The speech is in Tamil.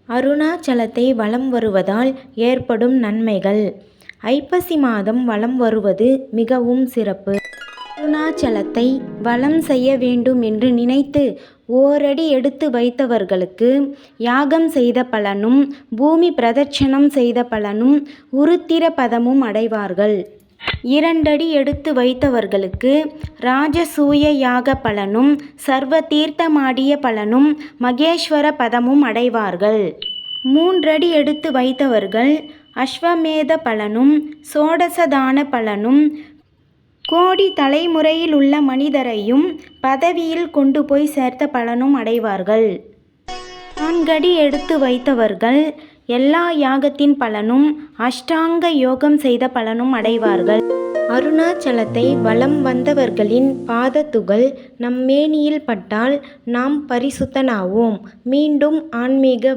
அருணாச்சலத்தை வலம் வருவதால் ஏற்படும் நன்மைகள். ஐப்பசி மாதம் வலம் வருவது மிகவும் சிறப்பு. அருணாச்சலத்தை வலம் செய்ய வேண்டும் என்று நினைத்து ஓரடி எடுத்து வைத்தவர்களுக்கு யாகம் செய்த பலனும் பூமி பிரதட்சணம் செய்த பலனும் உருத்திர பதமும் அடைவார்கள். 2 அடி எடுத்து வைத்தவர்களுக்கு ராஜசூய யாக பலனும் சர்வ தீர்த்தமாடிய பலனும் மகேஸ்வர பதமும் அடைவார்கள். 3 அடி எடுத்து வைத்தவர்கள் அஸ்வமேத பலனும் சோடசதான பலனும் கோடி தலைமுறையில் உள்ள மனிதரையும் பதவியில் கொண்டு போய் சேர்த்த பலனும் அடைவார்கள். 4 அடி எடுத்து வைத்தவர்கள் எல்லா யாகத்தின் பலனும் அஷ்டாங்க யோகம் செய்த பலனும் அடைவார்கள். அருணாச்சலத்தை வலம் வந்தவர்களின் பாதத்துகள் நம் மேனியில் பட்டால் நாம் பரிசுத்தனாவோம். மீண்டும் ஆன்மீக